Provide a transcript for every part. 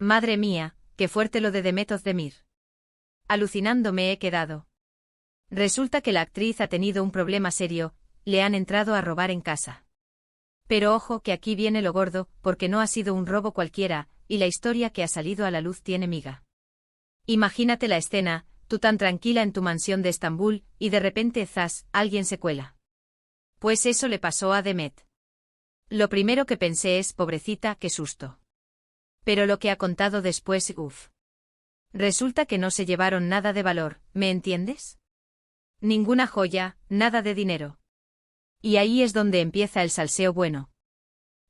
Madre mía, qué fuerte lo de Demet Özdemir. Alucinando me he quedado. Resulta que la actriz ha tenido un problema serio, le han entrado a robar en casa. Pero ojo que aquí viene lo gordo, porque no ha sido un robo cualquiera, y la historia que ha salido a la luz tiene miga. Imagínate la escena, tú tan tranquila en tu mansión de Estambul, y de repente ¡zas!, alguien se cuela. Pues eso le pasó a Demet. Lo primero que pensé es, pobrecita, qué susto. Pero lo que ha contado después, uff. Resulta que no se llevaron nada de valor, ¿me entiendes? Ninguna joya, nada de dinero. Y ahí es donde empieza el salseo bueno.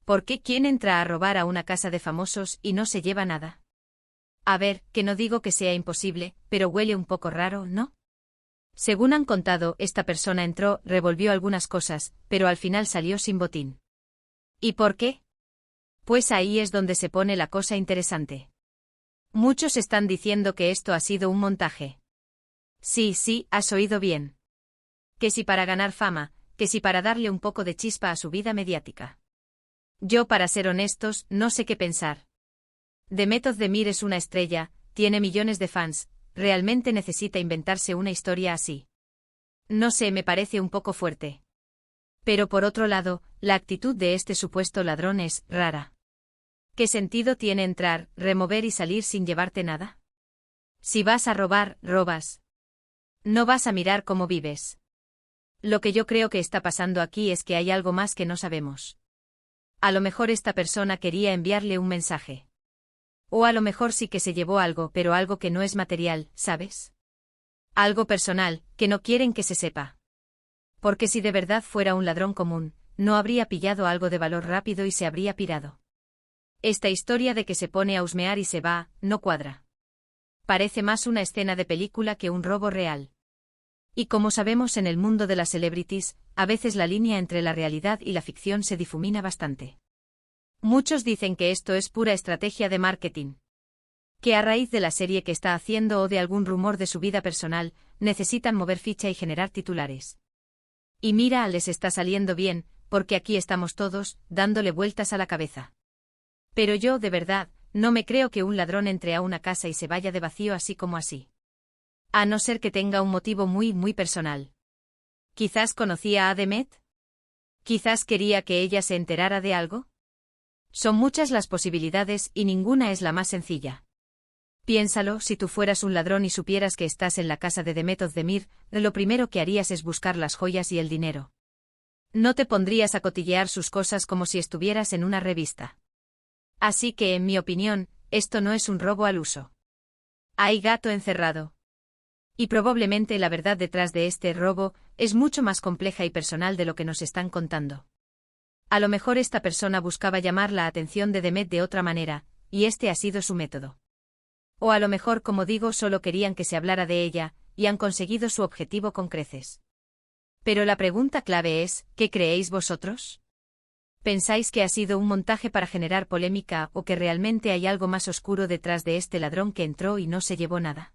¿Por qué quién entra a robar a una casa de famosos y no se lleva nada? A ver, que no digo que sea imposible, pero huele un poco raro, ¿no? Según han contado, esta persona entró, revolvió algunas cosas, pero al final salió sin botín. ¿Y por qué? Pues ahí es donde se pone la cosa interesante. Muchos están diciendo que esto ha sido un montaje. Sí, has oído bien. Que si para ganar fama, que si para darle un poco de chispa a su vida mediática. Yo, para ser honestos, no sé qué pensar. Demet Özdemir es una estrella, tiene millones de fans, ¿realmente necesita inventarse una historia así? No sé, me parece un poco fuerte. Pero por otro lado, la actitud de este supuesto ladrón es rara. ¿Qué sentido tiene entrar, remover y salir sin llevarte nada? Si vas a robar, robas. No vas a mirar cómo vives. Lo que yo creo que está pasando aquí es que hay algo más que no sabemos. A lo mejor esta persona quería enviarle un mensaje. O a lo mejor sí que se llevó algo, pero algo que no es material, ¿sabes? Algo personal, que no quieren que se sepa. Porque si de verdad fuera un ladrón común, no habría pillado algo de valor rápido y se habría pirado. Esta historia de que se pone a husmear y se va, no cuadra. Parece más una escena de película que un robo real. Y como sabemos en el mundo de las celebrities, a veces la línea entre la realidad y la ficción se difumina bastante. Muchos dicen que esto es pura estrategia de marketing. Que a raíz de la serie que está haciendo o de algún rumor de su vida personal, necesitan mover ficha y generar titulares. Y mira, les está saliendo bien, porque aquí estamos todos, dándole vueltas a la cabeza. Pero yo, de verdad, no me creo que un ladrón entre a una casa y se vaya de vacío así como así. A no ser que tenga un motivo muy personal. ¿Quizás conocía a Demet? ¿Quizás quería que ella se enterara de algo? Son muchas las posibilidades y ninguna es la más sencilla. Piénsalo, si tú fueras un ladrón y supieras que estás en la casa de Demet Özdemir, lo primero que harías es buscar las joyas y el dinero. No te pondrías a cotillear sus cosas como si estuvieras en una revista. Así que, en mi opinión, esto no es un robo al uso. Hay gato encerrado. Y probablemente la verdad detrás de este robo es mucho más compleja y personal de lo que nos están contando. A lo mejor esta persona buscaba llamar la atención de Demet de otra manera, y este ha sido su método. O a lo mejor, como digo, solo querían que se hablara de ella, y han conseguido su objetivo con creces. Pero la pregunta clave es, ¿qué creéis vosotros? ¿Pensáis que ha sido un montaje para generar polémica o que realmente hay algo más oscuro detrás de este ladrón que entró y no se llevó nada?